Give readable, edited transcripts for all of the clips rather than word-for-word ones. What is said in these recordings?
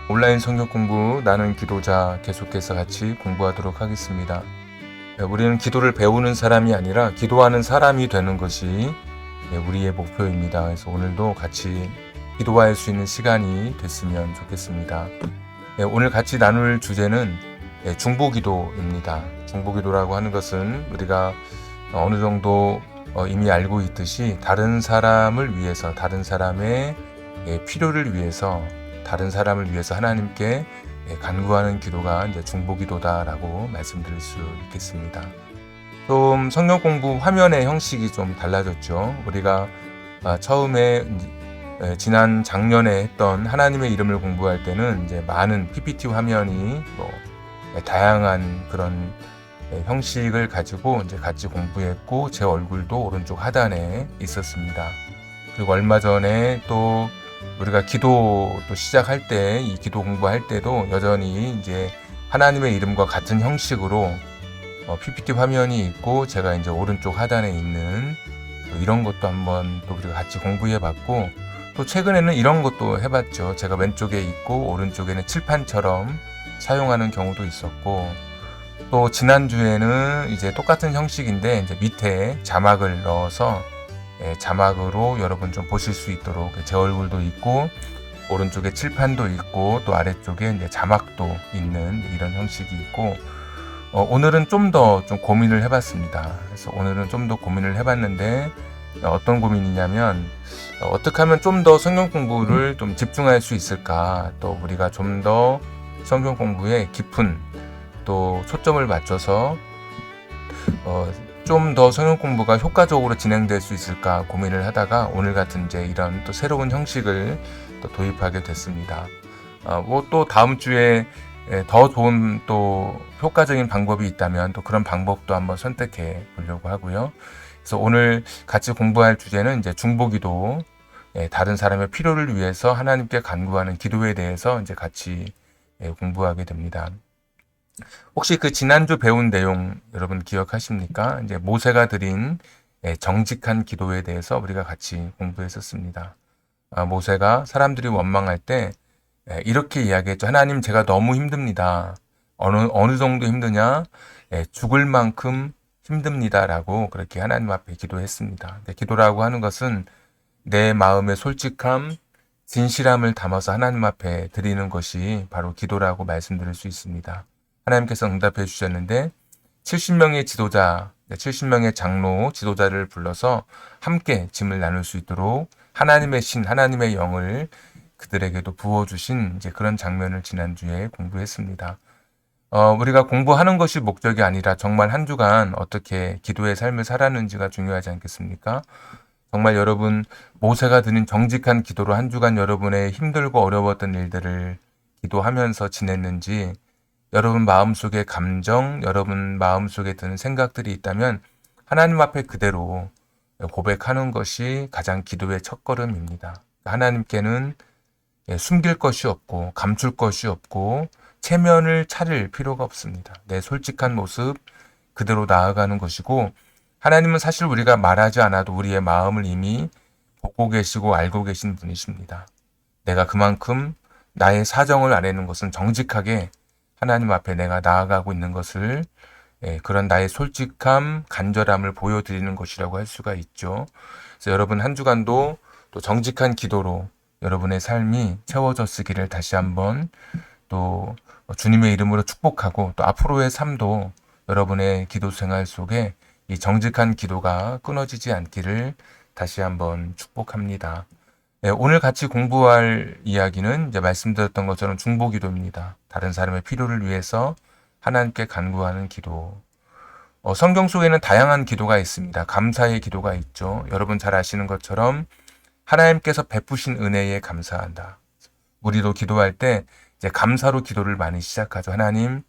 온라인 성경 공부 나는 기도자 계속해서 같이 공부하도록 하겠습니다. 우리는 기도를 배우는 사람이 아니라 기도하는 사람이 되는 것이 우리의 목표입니다. 그래서 오늘도 같이 기도할 수 있는 시간이 됐으면 좋겠습니다. 오늘 같이 나눌 주제는 중보기도입니다. 중보기도라고 하는 것은 우리가 어느 정도 이미 알고 있듯이 다른 사람을 위해서, 다른 사람의 필요를 위해서, 다른 사람을 위해서 하나님께 간구하는 기도가 이제 중보기도다라고 말씀드릴 수 있겠습니다. 좀 성경 공부 화면의 형식이 좀 달라졌죠. 우리가 처음에 지난 작년에 했던 하나님의 이름을 공부할 때는 이제 많은 PPT 화면이 다양한 그런 형식을 가지고 이제 같이 공부했고 제 얼굴도 오른쪽 하단에 있었습니다. 그리고 얼마 전에 또 우리가 기도도 시작할 때, 이 기도 공부할 때도 여전히 이제 하나님의 이름과 같은 형식으로 PPT 화면이 있고 제가 이제 오른쪽 하단에 있는 이런 것도 한번 또 우리가 같이 공부해 봤고, 또 최근에는 이런 것도 해봤죠. 제가 왼쪽에 있고 오른쪽에는 칠판처럼 사용하는 경우도 있었고, 또 지난주에는 이제 똑같은 형식인데 이제 밑에 자막을 넣어서 자막으로 여러분 좀 보실 수 있도록 제 얼굴도 있고 오른쪽에 칠판도 있고 또 아래쪽에 이제 자막도 있는 이런 형식이 있고, 오늘은 좀 더 좀 고민을 해봤습니다. 그래서 오늘은 좀 더 고민을 해봤는데 어떤 고민이냐면 어떻게 하면 좀 더 성경 공부를 좀 집중할 수 있을까, 또 우리가 좀 더 성경 공부에 깊은 또 초점을 맞춰서 좀 더 성경 공부가 효과적으로 진행될 수 있을까 고민을 하다가 오늘 같은 이제 이런 또 새로운 형식을 또 도입하게 됐습니다. 뭐 또 다음 주에 더 좋은 또 효과적인 방법이 있다면 또 그런 방법도 한번 선택해 보려고 하고요. 그래서 오늘 같이 공부할 주제는 이제 중보기도, 다른 사람의 필요를 위해서 하나님께 간구하는 기도에 대해서 이제 같이 공부하게 됩니다. 혹시 그 지난주 배운 내용 여러분 기억하십니까? 이제 모세가 드린 정직한 기도에 대해서 우리가 같이 공부했었습니다. 모세가 사람들이 원망할 때 이렇게 이야기했죠. 하나님, 제가 너무 힘듭니다. 어느 정도 힘드냐? 죽을 만큼 힘듭니다라고 그렇게 하나님 앞에 기도했습니다. 기도라고 하는 것은 내 마음의 솔직함, 진실함을 담아서 하나님 앞에 드리는 것이 바로 기도라고 말씀드릴 수 있습니다. 하나님께서 응답해 주셨는데 70명의 지도자, 70명의 장로, 지도자를 불러서 함께 짐을 나눌 수 있도록 하나님의 신, 하나님의 영을 그들에게도 부어주신 이제 그런 장면을 지난주에 공부했습니다. 우리가 공부하는 것이 목적이 아니라 정말 한 주간 어떻게 기도의 삶을 살았는지가 중요하지 않겠습니까? 정말 여러분, 모세가 드린 정직한 기도로 한 주간 여러분의 힘들고 어려웠던 일들을 기도하면서 지냈는지, 여러분 마음속에 감정, 여러분 마음속에 드는 생각들이 있다면 하나님 앞에 그대로 고백하는 것이 가장 기도의 첫걸음입니다. 하나님께는 숨길 것이 없고 감출 것이 없고 체면을 차릴 필요가 없습니다. 내 솔직한 모습 그대로 나아가는 것이고, 하나님은 사실 우리가 말하지 않아도 우리의 마음을 이미 보고 계시고 알고 계신 분이십니다. 내가 그만큼 나의 사정을 아뢰는 것은 정직하게 하나님 앞에 내가 나아가고 있는 것을, 그런 나의 솔직함, 간절함을 보여드리는 것이라고 할 수가 있죠. 그래서 여러분 한 주간도 또 정직한 기도로 여러분의 삶이 채워졌으기를 다시 한번 또 주님의 이름으로 축복하고, 또 앞으로의 삶도 여러분의 기도 생활 속에 이 정직한 기도가 끊어지지 않기를 다시 한번 축복합니다. 오늘 같이 공부할 이야기는 이제 말씀드렸던 것처럼 중보기도입니다. 다른 사람의 필요를 위해서 하나님께 간구하는 기도. 성경 속에는 다양한 기도가 있습니다. 감사의 기도가 있죠. 여러분 잘 아시는 것처럼 하나님께서 베푸신 은혜에 감사한다. 우리도 기도할 때 이제 감사로 기도를 많이 시작하죠. 하나님,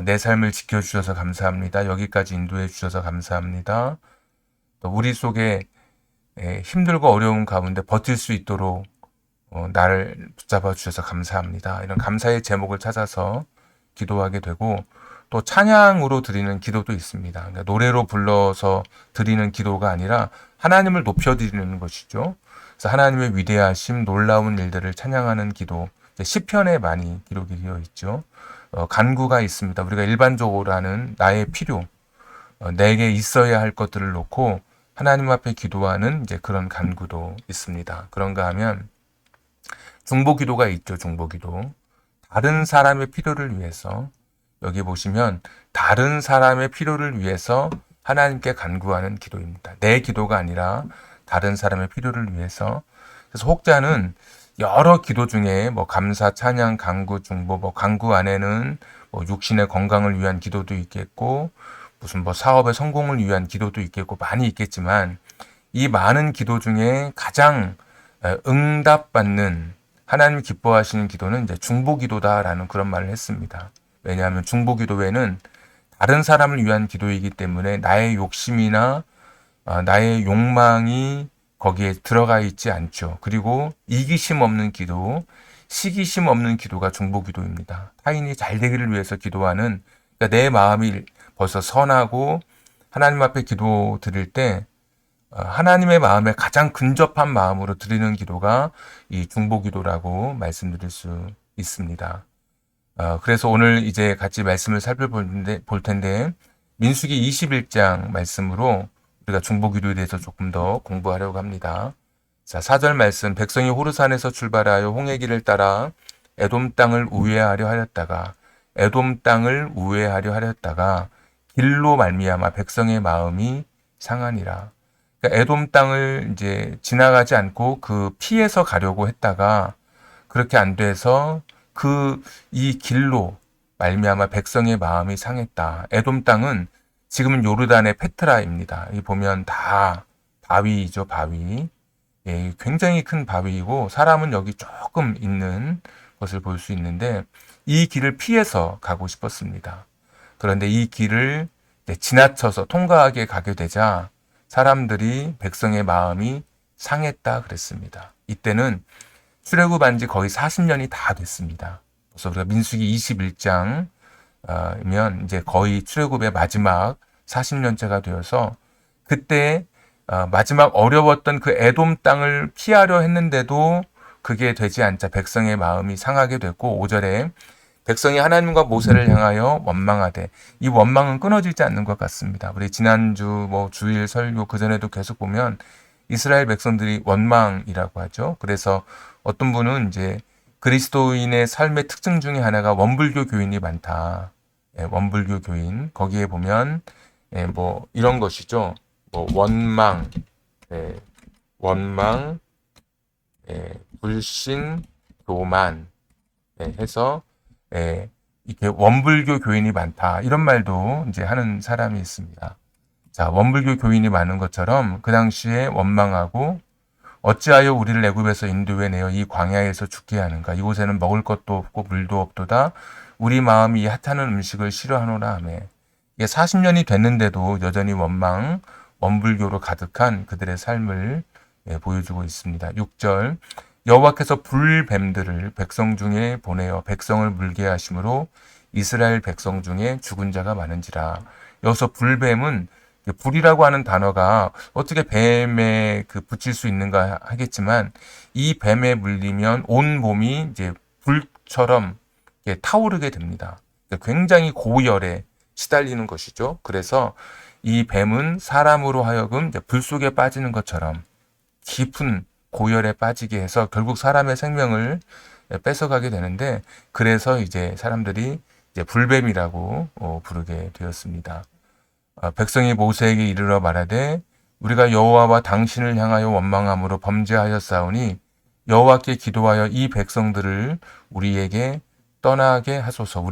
내 삶을 지켜주셔서 감사합니다. 여기까지 인도해 주셔서 감사합니다. 또 우리 속에 힘들고 어려운 가운데 버틸 수 있도록 나를 붙잡아 주셔서 감사합니다. 이런 감사의 제목을 찾아서 기도하게 되고, 또 찬양으로 드리는 기도도 있습니다. 그러니까 노래로 불러서 드리는 기도가 아니라 하나님을 높여드리는 것이죠. 그래서 하나님의 위대하심, 놀라운 일들을 찬양하는 기도, 시편에 많이 기록이 되어 있죠. 간구가 있습니다. 우리가 일반적으로 하는 나의 필요, 내게 있어야 할 것들을 놓고 하나님 앞에 기도하는 이제 그런 간구도 있습니다. 그런가 하면 중보기도가 있죠. 중보기도. 다른 사람의 필요를 위해서, 여기 보시면 다른 사람의 필요를 위해서 하나님께 간구하는 기도입니다. 내 기도가 아니라 다른 사람의 필요를 위해서. 그래서 혹자는 여러 기도 중에 뭐 감사, 찬양, 간구, 중보, 뭐 간구 안에는 뭐 육신의 건강을 위한 기도도 있겠고, 무슨 뭐 사업의 성공을 위한 기도도 있겠고 많이 있겠지만, 이 많은 기도 중에 가장 응답받는, 하나님 기뻐하시는 기도는 이제 중보기도다라는 그런 말을 했습니다. 왜냐하면 중보기도에는 다른 사람을 위한 기도이기 때문에 나의 욕심이나 나의 욕망이 거기에 들어가 있지 않죠. 그리고 이기심 없는 기도, 시기심 없는 기도가 중보기도입니다. 타인이 잘 되기를 위해서 기도하는, 그러니까 내 마음이 벌써 선하고 하나님 앞에 기도 드릴 때 하나님의 마음에 가장 근접한 마음으로 드리는 기도가 이 중보기도라고 말씀드릴 수 있습니다. 그래서 오늘 이제 같이 말씀을 살펴볼 텐데 민수기 21장 말씀으로 우리가 중보기도에 대해서 조금 더 공부하려고 합니다. 자, 4절 말씀, 백성이 호르산에서 출발하여 홍해길을 따라 에돔 땅을 우회하려 하였다가 길로 말미암아 백성의 마음이 상하니라. 그러니까 에돔 땅을 이제 지나가지 않고 그 피해서 가려고 했다가 그렇게 안 돼서 이 길로 말미암아 백성의 마음이 상했다. 에돔 땅은 지금은 요르단의 페트라입니다. 이 보면 다 바위이죠, 바위. 예, 굉장히 큰 바위이고 사람은 여기 조금 있는 것을 볼 수 있는데 이 길을 피해서 가고 싶었습니다. 그런데 이 길을 지나쳐서 통과하게 가게 되자 사람들이 백성의 마음이 상했다 그랬습니다. 이때는 출애굽한 지 거의 40년이 다 됐습니다. 그래서 우리가 민수기 21장 면 이제 거의 출애굽의 마지막 40년째가 되어서 그때 마지막 어려웠던 그 에돔 땅을 피하려 했는데도 그게 되지 않자 백성의 마음이 상하게 됐고 5절에 백성이 하나님과 모세를 향하여 원망하되, 이 원망은 끊어지지 않는 것 같습니다. 우리 지난주 뭐 주일 설교 그전에도 계속 보면 이스라엘 백성들이 원망이라고 하죠. 그래서 어떤 분은 이제 그리스도인의 삶의 특징 중에 하나가 원불교 교인이 많다. 예, 원불교 교인. 거기에 보면 뭐 이런 것이죠. 뭐 원망, 불신, 교만 해서 이렇게 원불교 교인이 많다. 이런 말도 이제 하는 사람이 있습니다. 자, 원불교 교인이 많은 것처럼 그 당시에 원망하고 어찌하여 우리를 애굽에서 인도해 내어 이 광야에서 죽게 하는가? 이곳에는 먹을 것도 없고 물도 없도다. 우리 마음이 이 하찮은 음식을 싫어하노라 하며. 이게 40년이 됐는데도 여전히 원불교로 가득한 그들의 삶을 보여주고 있습니다. 6절, 여호와께서 불뱀들을 백성 중에 보내어 백성을 물게 하심으로 이스라엘 백성 중에 죽은 자가 많은지라. 여기서 불뱀은, 불이라고 하는 단어가 어떻게 뱀에 붙일 수 있는가 하겠지만 이 뱀에 물리면 온 몸이 이제 불처럼 타오르게 됩니다. 굉장히 고열에 시달리는 것이죠. 그래서 이 뱀은 사람으로 하여금 이제 불 속에 빠지는 것처럼 깊은 고열에 빠지게 해서 결국 사람의 생명을 뺏어가게 되는데, 그래서 이제 사람들이 이제 불뱀이라고 부르게 되었습니다. 백성이 모세에게 이르러 말하되 우리가 여호와와 당신을 향하여 원망함으로 범죄하였사오니 여호와께 기도하여 이 백성들을 우리에게서 떠나게 하소서.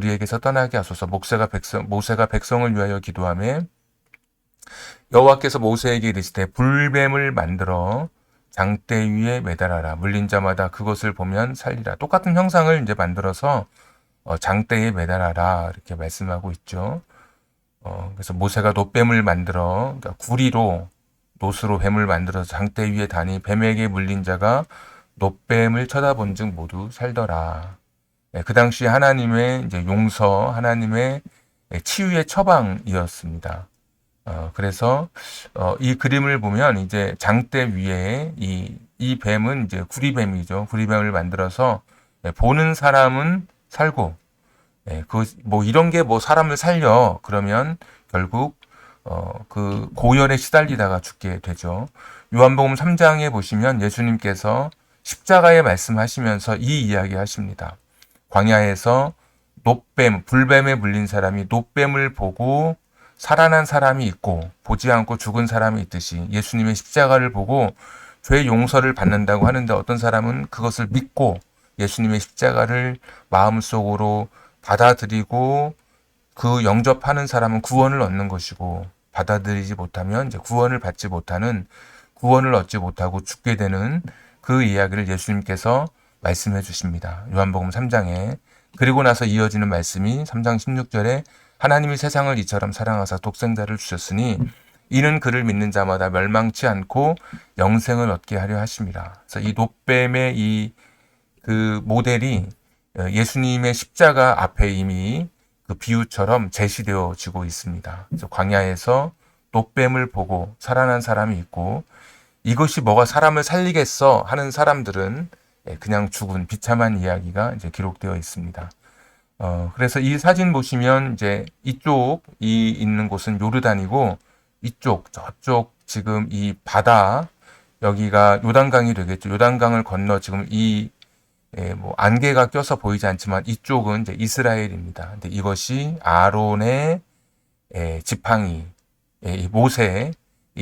모세가 백성을 위하여 기도하며 여호와께서 모세에게 이르시되 불뱀을 만들어 장대 위에 매달아라. 물린 자마다 그것을 보면 살리라. 똑같은 형상을 이제 만들어서 장대에 매달아라. 이렇게 말씀하고 있죠. 그래서 모세가 놋뱀을 만들어, 그러니까 구리로, 놋으로 뱀을 만들어서 장대 위에 다니 뱀에게 물린 자가 놋뱀을 쳐다본 즉 모두 살더라. 그 당시 하나님의 이제 용서, 하나님의 치유의 처방이었습니다. 그래서 이 그림을 보면 이제 장대 위에 이 뱀은 이제 구리뱀이죠. 구리뱀을 만들어서 보는 사람은 살고, 이런 게 사람을 살려. 그러면 결국, 그 고열에 시달리다가 죽게 되죠. 요한복음 3장에 보시면 예수님께서 십자가에 말씀하시면서 이 이야기 하십니다. 광야에서 불뱀에 물린 사람이 놋뱀을 보고 살아난 사람이 있고 보지 않고 죽은 사람이 있듯이 예수님의 십자가를 보고 죄 용서를 받는다고 하는데 어떤 사람은 그것을 믿고 예수님의 십자가를 마음속으로 받아들이고 그 영접하는 사람은 구원을 얻는 것이고 받아들이지 못하면 이제 구원을 얻지 못하고 죽게 되는 그 이야기를 예수님께서 말씀해 주십니다. 요한복음 3장에. 그리고 나서 이어지는 말씀이 3장 16절에 하나님이 세상을 이처럼 사랑하사 독생자를 주셨으니 이는 그를 믿는 자마다 멸망치 않고 영생을 얻게 하려 하심이라. 그래서 이 놋뱀의 그 모델이 예수님의 십자가 앞에 이미 그 비유처럼 제시되어지고 있습니다. 그래서 광야에서 놋뱀을 보고 살아난 사람이 있고 이것이 뭐가 사람을 살리겠어 하는 사람들은 그냥 죽은 비참한 이야기가 이제 기록되어 있습니다. 그래서 이 사진 보시면 이제 이쪽이 있는 곳은 요르단이고 저쪽 지금 이 바다 여기가 요단강이 되겠죠. 요단강을 건너 지금 안개가 껴서 보이지 않지만 이쪽은 이제 이스라엘입니다. 근데 이것이 아론의 지팡이, 이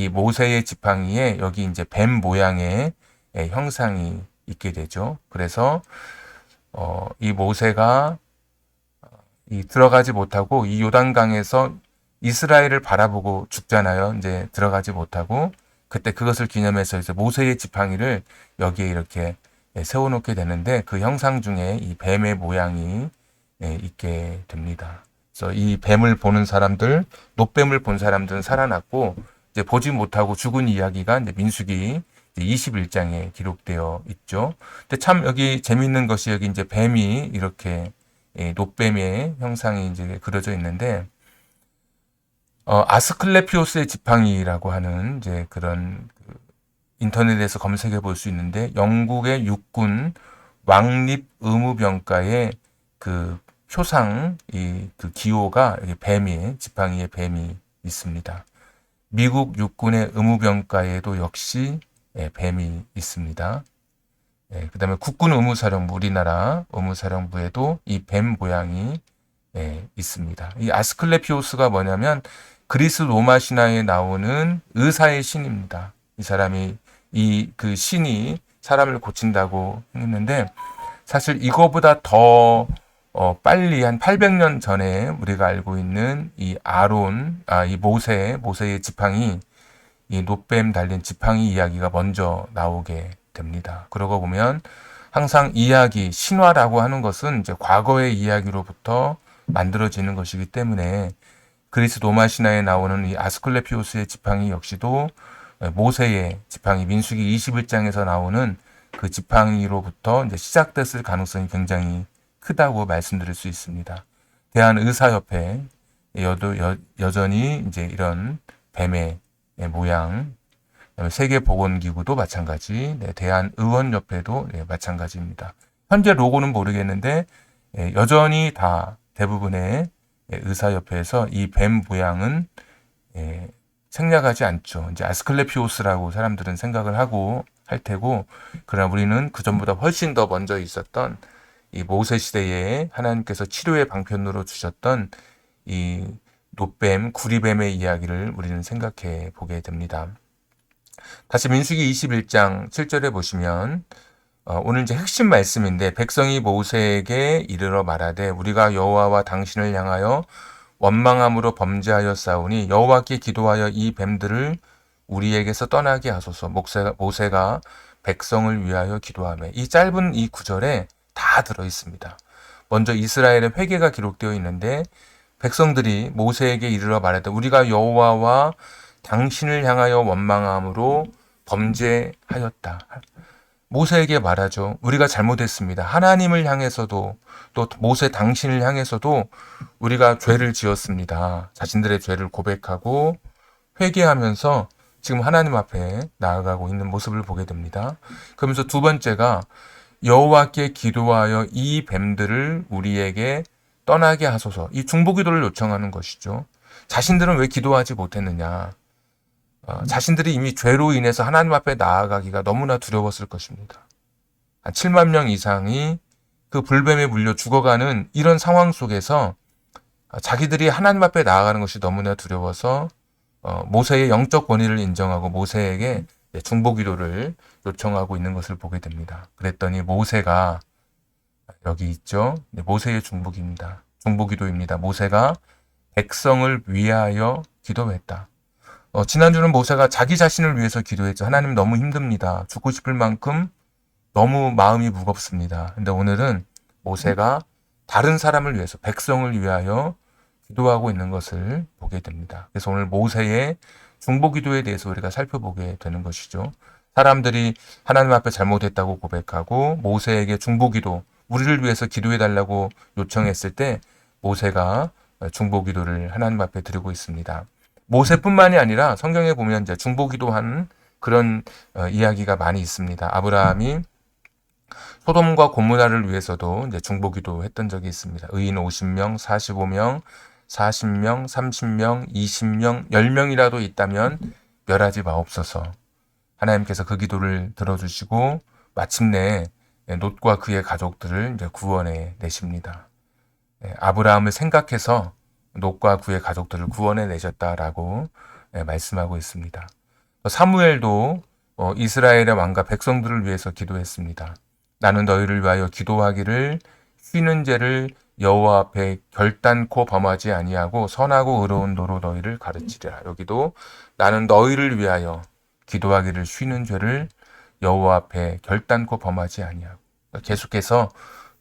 모세의 지팡이에 여기 이제 뱀 모양의 형상이 있게 되죠. 그래서 이 모세가 들어가지 못하고 이 요단강에서 이스라엘을 바라보고 죽잖아요. 이제 들어가지 못하고 그때 그것을 기념해서 이제 모세의 지팡이를 여기에 이렇게 세워놓게 되는데 그 형상 중에 이 뱀의 모양이 있게 됩니다. 그래서 이 뱀을 보는 사람들, 놋뱀을 본 사람들은 살아났고 이제 보지 못하고 죽은 이야기가 이제 민수기 21장에 기록되어 있죠. 근데 참 여기 재미있는 것이 여기 이제 뱀이 이렇게 놋뱀의 형상이 이제 그려져 있는데 아스클레피오스의 지팡이라고 하는 이제 그런 인터넷에서 검색해 볼 수 있는데 영국의 육군 왕립 의무병과의 그 표상 그 기호가 여기 지팡이의 뱀이 있습니다. 미국 육군의 의무병과에도 역시 뱀이 있습니다. 그다음에 국군 의무사령부 우리나라 의무사령부에도 이 뱀 모양이 있습니다. 이 아스클레피오스가 뭐냐면 그리스 로마 신화에 나오는 의사의 신입니다. 이 사람이 그 신이 사람을 고친다고 했는데 사실 이거보다 더 빨리 한 800년 전에 우리가 알고 있는 이 모세의 지팡이, 이 놋뱀 달린 지팡이 이야기가 먼저 나오게 됩니다. 그러고 보면 항상 신화라고 하는 것은 이제 과거의 이야기로부터 만들어지는 것이기 때문에 그리스 로마 신화에 나오는 이 아스클레피오스의 지팡이 역시도 모세의 지팡이, 민수기 21장에서 나오는 그 지팡이로부터 이제 시작됐을 가능성이 굉장히 크다고 말씀드릴 수 있습니다. 대한의사협회 여전히 이제 이런 뱀의 모양, 세계보건기구도 마찬가지, 대한의원협회도 마찬가지입니다. 현재 로고는 모르겠는데 여전히 다 대부분의 의사협회에서 이 뱀 모양은 생략하지 않죠. 이제 아스클레피오스라고 사람들은 생각을 하고 할 테고, 그러나 우리는 그 전보다 훨씬 더 먼저 있었던 이 모세 시대에 하나님께서 치료의 방편으로 주셨던 이 놋뱀, 구리뱀의 이야기를 우리는 생각해 보게 됩니다. 다시 민수기 21장 7절에 보시면 오늘 이제 핵심 말씀인데 백성이 모세에게 이르러 말하되 우리가 여호와와 당신을 향하여 원망함으로 범죄하여 싸우니 여호와께 기도하여 이 뱀들을 우리에게서 떠나게 하소서. 모세가 백성을 위하여 기도하며 이 짧은 이 구절에 다 들어 있습니다. 먼저 이스라엘의 회개가 기록되어 있는데 백성들이 모세에게 이르러 말하되 우리가 여호와와 당신을 향하여 원망함으로 범죄하였다. 모세에게 말하죠. 우리가 잘못했습니다. 하나님을 향해서도 또 모세 당신을 향해서도 우리가 죄를 지었습니다. 자신들의 죄를 고백하고 회개하면서 지금 하나님 앞에 나아가고 있는 모습을 보게 됩니다. 그러면서 두 번째가 여호와께 기도하여 이 뱀들을 우리에게 떠나게 하소서. 이 중보기도를 요청하는 것이죠. 자신들은 왜 기도하지 못했느냐? 자신들이 이미 죄로 인해서 하나님 앞에 나아가기가 너무나 두려웠을 것입니다. 한 7만 명 이상이 그 불뱀에 물려 죽어가는 이런 상황 속에서 자기들이 하나님 앞에 나아가는 것이 너무나 두려워서 모세의 영적 권위를 인정하고 모세에게 중보기도를 요청하고 있는 것을 보게 됩니다. 그랬더니 모세가 여기 있죠. 모세의 중보기입니다. 중보기도입니다. 모세가 백성을 위하여 기도했다. 지난주는 모세가 자기 자신을 위해서 기도했죠. 하나님 너무 힘듭니다. 죽고 싶을 만큼 너무 마음이 무겁습니다. 근데 오늘은 모세가 다른 사람을 위해서 백성을 위하여 기도하고 있는 것을 보게 됩니다. 그래서 오늘 모세의 중보기도에 대해서 우리가 살펴보게 되는 것이죠. 사람들이 하나님 앞에 잘못했다고 고백하고 모세에게 중보기도, 우리를 위해서 기도해달라고 요청했을 때 모세가 중보기도를 하나님 앞에 드리고 있습니다. 모세뿐만이 아니라 성경에 보면 이제 중보기도한 그런 이야기가 많이 있습니다. 아브라함이 소돔과 고모라를 위해서도 이제 중보기도 했던 적이 있습니다. 의인 50명, 45명, 40명, 30명, 20명, 10명이라도 있다면 멸하지 마옵소서. 하나님께서 그 기도를 들어주시고 마침내 롯과 그의 가족들을 이제 구원해 내십니다. 아브라함을 생각해서 롯과 그의 가족들을 구원해 내셨다라고 말씀하고 있습니다. 사무엘도 이스라엘의 왕과 백성들을 위해서 기도했습니다. 나는 너희를 위하여 기도하기를 쉬는 죄를 여호와 앞에 결단코 범하지 아니하고 선하고 의로운 도로 너희를 가르치리라. 여기도 나는 너희를 위하여 기도하기를 쉬는 죄를 여호와 앞에 결단코 범하지 아니하고, 계속해서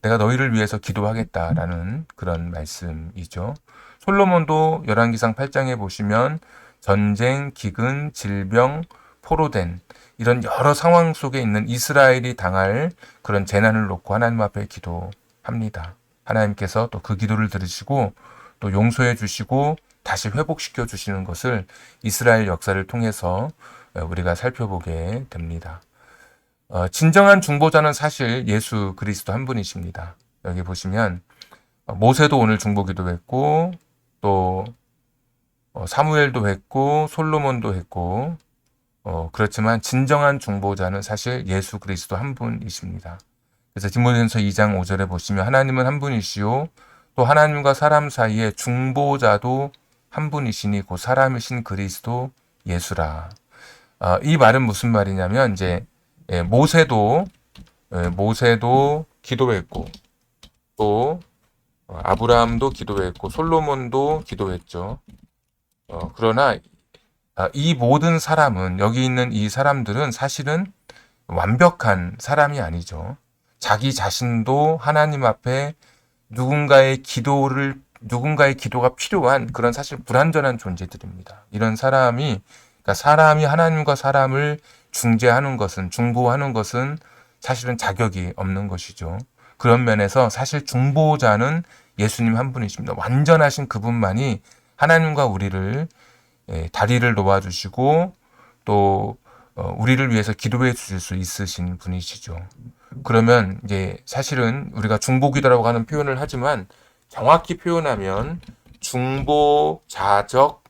내가 너희를 위해서 기도하겠다라는 그런 말씀이죠. 솔로몬도 열왕기상 8장에 보시면 전쟁, 기근, 질병, 포로된 이런 여러 상황 속에 있는 이스라엘이 당할 그런 재난을 놓고 하나님 앞에 기도합니다. 하나님께서 또 그 기도를 들으시고 또 용서해 주시고 다시 회복시켜 주시는 것을 이스라엘 역사를 통해서 우리가 살펴보게 됩니다. 진정한 중보자는 사실 예수 그리스도 한 분이십니다. 여기 보시면 모세도 오늘 중보기도 했고 또 사무엘도 했고 솔로몬도 했고 그렇지만 진정한 중보자는 사실 예수 그리스도 한 분이십니다. 그래서 디모데전서 2장 5절에 보시면 하나님은 한 분이시요 또 하나님과 사람 사이에 중보자도 한 분이시니 곧 사람이신 그리스도 예수라. 이 말은 무슨 말이냐면 이제 모세도 기도했고 또 아브라함도 기도했고 솔로몬도 기도했죠. 그러나 이 모든 사람은, 여기 있는 이 사람들은 사실은 완벽한 사람이 아니죠. 자기 자신도 하나님 앞에 누군가의 기도가 필요한 그런 사실 불완전한 존재들입니다. 이런 사람이, 그러니까 사람이 하나님과 사람을 중보하는 것은 사실은 자격이 없는 것이죠. 그런 면에서 사실 중보자는 예수님 한 분이십니다. 완전하신 그분만이 하나님과 우리를 다리를 놓아주시고 또 우리를 위해서 기도해 주실 수 있으신 분이시죠. 그러면 이제 사실은 우리가 중보기도라고 하는 표현을 하지만 정확히 표현하면 중보자적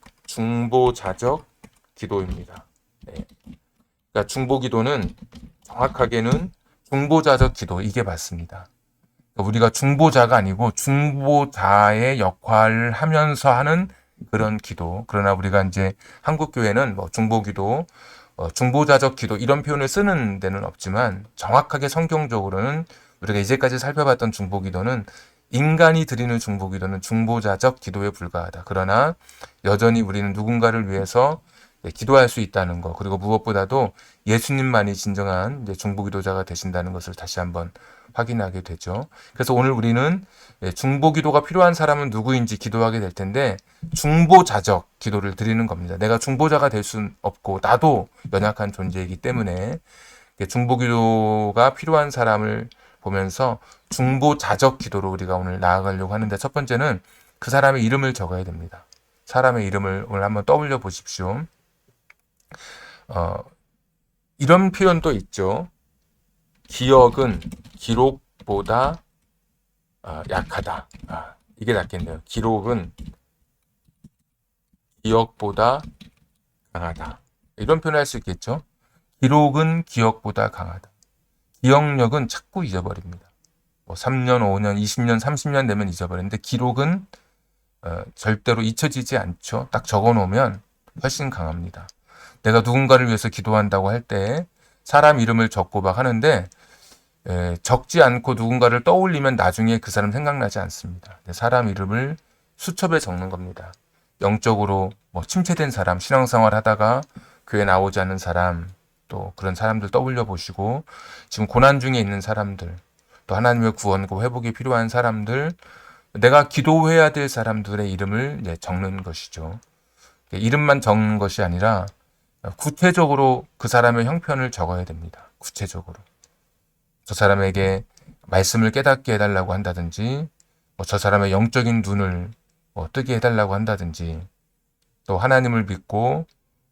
기도입니다. 그러니까 중보기도는 정확하게는 중보자적 기도, 이게 맞습니다. 우리가 중보자가 아니고 중보자의 역할을 하면서 하는 그런 기도. 그러나 우리가 이제 한국교회는 중보기도, 중보자적 기도 이런 표현을 쓰는 데는 없지만 정확하게 성경적으로는 우리가 이제까지 살펴봤던 중보기도는 인간이 드리는 중보기도는 중보자적 기도에 불과하다. 그러나 여전히 우리는 누군가를 위해서 기도할 수 있다는 것, 그리고 무엇보다도 예수님만이 진정한 중보기도자가 되신다는 것을 다시 한번 확인하게 되죠. 그래서 오늘 우리는 중보기도가 필요한 사람은 누구인지 기도하게 될 텐데 중보자적 기도를 드리는 겁니다. 내가 중보자가 될 수는 없고 나도 연약한 존재이기 때문에 중보기도가 필요한 사람을 보면서 중보자적 기도로 우리가 오늘 나아가려고 하는데, 첫 번째는 그 사람의 이름을 적어야 됩니다. 사람의 이름을 오늘 한번 떠올려 보십시오. 이런 표현도 있죠. 기억은 기록보다 약하다. 이게 낫겠네요. 기록은 기억보다 강하다. 이런 표현을 할 수 있겠죠. 기록은 기억보다 강하다. 기억력은 자꾸 잊어버립니다. 3년, 5년, 20년, 30년 되면 잊어버리는데 기록은 절대로 잊혀지지 않죠. 딱 적어놓으면 훨씬 강합니다. 내가 누군가를 위해서 기도한다고 할 때 사람 이름을 적고 막 하는데 적지 않고 누군가를 떠올리면 나중에 그 사람 생각나지 않습니다. 사람 이름을 수첩에 적는 겁니다. 영적으로 침체된 사람, 신앙생활 하다가 교회 나오지 않는 사람, 또 그런 사람들 떠올려 보시고 지금 고난 중에 있는 사람들, 또 하나님의 구원과 회복이 필요한 사람들, 내가 기도해야 될 사람들의 이름을 이제 적는 것이죠. 이름만 적는 것이 아니라 구체적으로 그 사람의 형편을 적어야 됩니다. 구체적으로. 저 사람에게 말씀을 깨닫게 해달라고 한다든지, 저 사람의 영적인 눈을 뜨게 해달라고 한다든지, 또 하나님을 믿고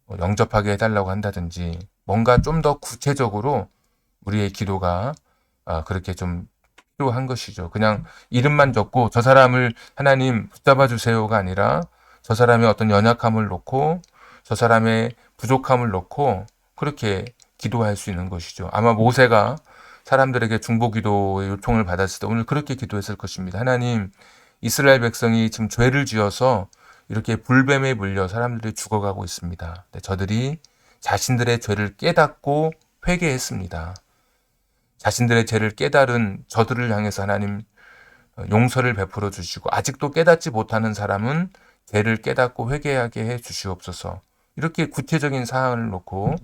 영접하게 해달라고 한다든지, 뭔가 좀 더 구체적으로 우리의 기도가 그렇게 좀 필요한 것이죠. 그냥 이름만 적고 저 사람을 하나님 붙잡아 주세요가 아니라 저 사람의 어떤 연약함을 놓고 저 사람의 부족함을 놓고 그렇게 기도할 수 있는 것이죠. 아마 모세가 사람들에게 중보기도의 요청을 받았을 때 오늘 그렇게 기도했을 것입니다. 하나님, 이스라엘 백성이 지금 죄를 지어서 이렇게 불뱀에 물려 사람들이 죽어가고 있습니다. 저들이 자신들의 죄를 깨닫고 회개했습니다. 자신들의 죄를 깨달은 저들을 향해서 하나님 용서를 베풀어 주시고 아직도 깨닫지 못하는 사람은 죄를 깨닫고 회개하게 해 주시옵소서. 이렇게 구체적인 사항을 놓고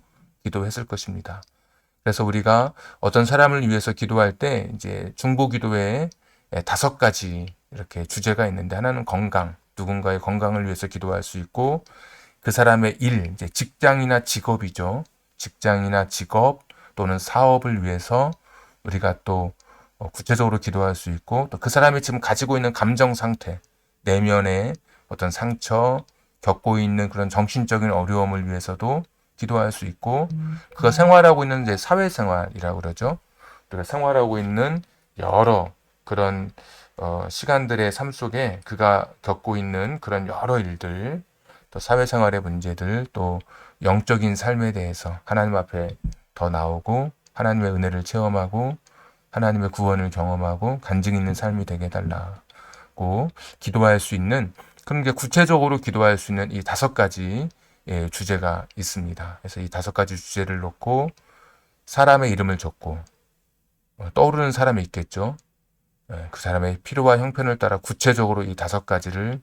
기도했을 것입니다. 그래서 우리가 어떤 사람을 위해서 기도할 때 이제 중보 기도에 5가지 이렇게 주제가 있는데 하나는 건강, 누군가의 건강을 위해서 기도할 수 있고 그 사람의 일, 이제 직장이나 직업이죠. 직장이나 직업 또는 사업을 위해서 우리가 또 구체적으로 기도할 수 있고 또 그 사람이 지금 가지고 있는 감정 상태, 내면의 어떤 상처, 겪고 있는 그런 정신적인 어려움을 위해서도 기도할 수 있고 그가 생활하고 있는 이제 사회생활이라고 그러죠. 우리가 생활하고 있는 여러 그런 시간들의 삶 속에 그가 겪고 있는 그런 여러 일들, 또 사회생활의 문제들, 또 영적인 삶에 대해서 하나님 앞에 더 나오고 하나님의 은혜를 체험하고 하나님의 구원을 경험하고 간증 있는 삶이 되게 해달라고 기도할 수 있는 그런 게 구체적으로 기도할 수 있는 이 5가지 주제가 있습니다. 그래서 이 5가지 주제를 놓고 사람의 이름을 적고 떠오르는 사람이 있겠죠. 그 사람의 필요와 형편을 따라 구체적으로 이 5가지를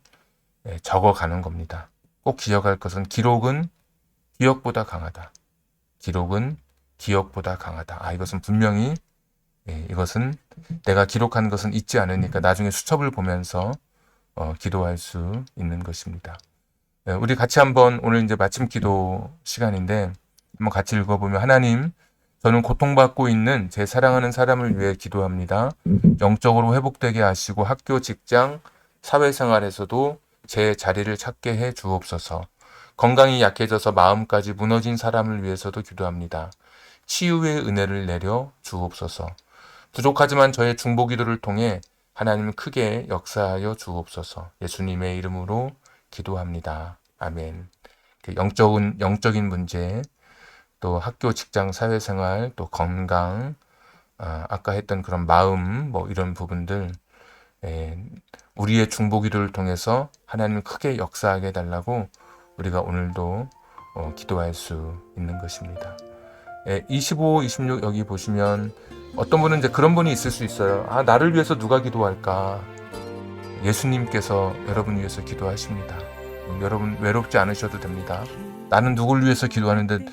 적어가는 겁니다. 꼭 기억할 것은 기록은 기억보다 강하다. 기록은 기억보다 강하다. 이것은 분명히 이것은 내가 기록한 것은 잊지 않으니까 나중에 수첩을 보면서 기도할 수 있는 것입니다. 우리 같이 한번 오늘 이제 마침 기도 시간인데 한번 같이 읽어보면 하나님, 저는 고통받고 있는 제 사랑하는 사람을 위해 기도합니다. 영적으로 회복되게 하시고 학교, 직장, 사회생활에서도 제 자리를 찾게 해 주옵소서. 건강이 약해져서 마음까지 무너진 사람을 위해서도 기도합니다. 치유의 은혜를 내려 주옵소서. 부족하지만 저의 중보기도를 통해 하나님 크게 역사하여 주옵소서. 예수님의 이름으로 기도합니다. 아멘. 영적인 문제, 또 학교, 직장, 사회생활, 또 건강, 아까 했던 그런 마음, 이런 부분들, 우리의 중보기도를 통해서 하나님 크게 역사하게 해달라고 우리가 오늘도 기도할 수 있는 것입니다. 25, 26 여기 보시면 어떤 분은 이제 그런 분이 있을 수 있어요. 나를 위해서 누가 기도할까? 예수님께서 여러분 위해서 기도하십니다. 여러분 외롭지 않으셔도 됩니다. 나는 누굴 위해서 기도하는데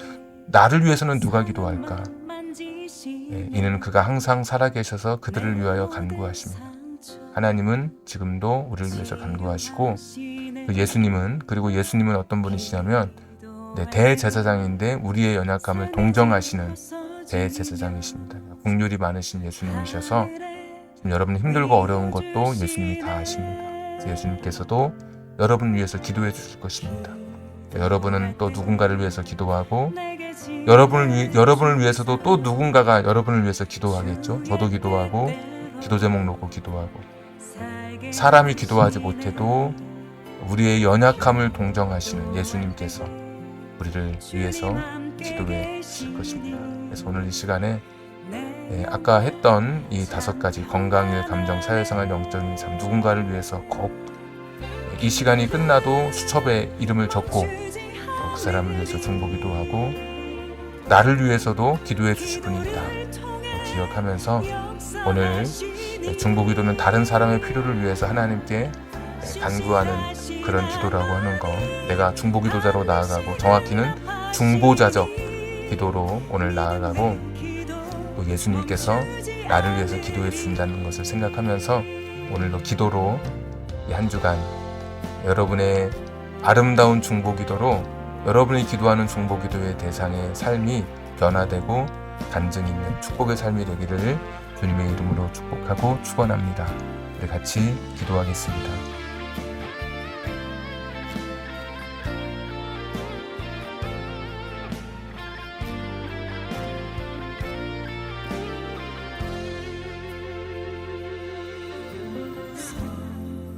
나를 위해서는 누가 기도할까? 이는 그가 항상 살아계셔서 그들을 위하여 간구하십니다. 하나님은 지금도 우리를 위해서 간구하시고 그리고 예수님은 어떤 분이시냐면 대제사장인데 우리의 연약함을 동정하시는 대제사장이십니다. 긍휼이 많으신 예수님이셔서 지금 여러분 힘들고 어려운 것도 예수님이 다 아십니다. 예수님께서도 여러분 위해서 기도해 주실 것입니다. 여러분은 또 누군가를 위해서 기도하고 여러분을 위해서도 또 누군가가 여러분을 위해서 기도하겠죠. 저도 기도하고 기도 제목 놓고 기도하고 사람이 기도하지 못해도 우리의 연약함을 동정하시는 예수님께서 우리를 위해서 기도해 주실 것입니다. 그래서 오늘 이 시간에 아까 했던 이 5가지 건강일, 감정, 사회생활, 영적인 삶 누군가를 위해서 꼭 이 시간이 끝나도 수첩에 이름을 적고 그 사람을 위해서 중보기도 하고 나를 위해서도 기도해 주실 분이 있다 기억하면서 오늘 중보기도는 다른 사람의 필요를 위해서 하나님께 간구하는 그런 기도라고 하는 거, 내가 중보기도자로 나아가고 정확히는 중보자적 기도로 오늘 나아가고 또 예수님께서 나를 위해서 기도해 주신다는 것을 생각하면서 오늘도 기도로 이 한 주간 여러분의 아름다운 중보기도로 여러분이 기도하는 중보기도의 대상의 삶이 변화되고 간증 있는 축복의 삶이 되기를 주님의 이름으로 축복하고 축원합니다. 우리 같이 기도하겠습니다.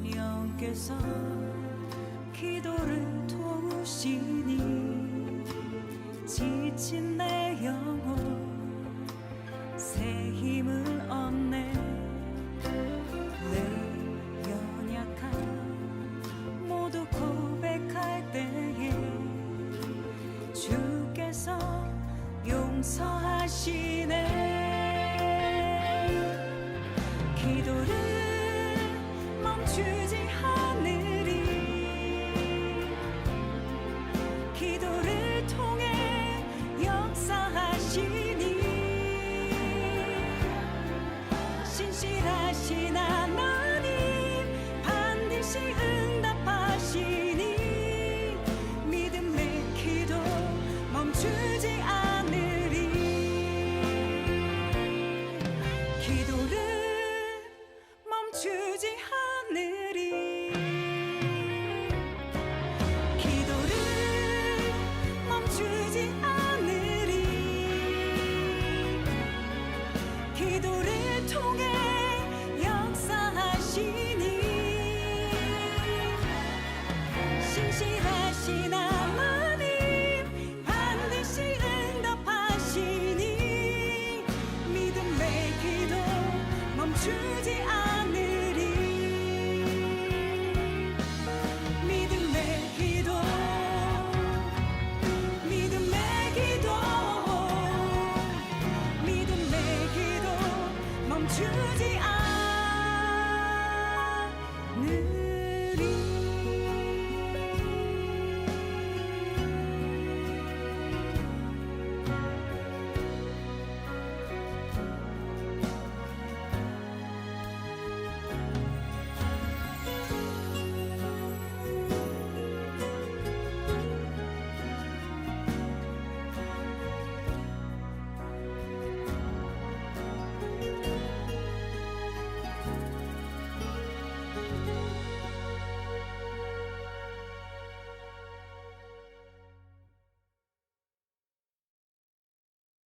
성령께서 기도를 도우시니 지친 내 영혼 새 힘을 얻네. 내 연약함 모두 고백할 때에 주께서 용서하시네. 기도를 멈추지 않으리. 기도를 통해 역사하시니 신실하신 하나님 반드시 응답하시니 믿음의 기도 멈추지 않으리. 기도를 멈추지 않으리.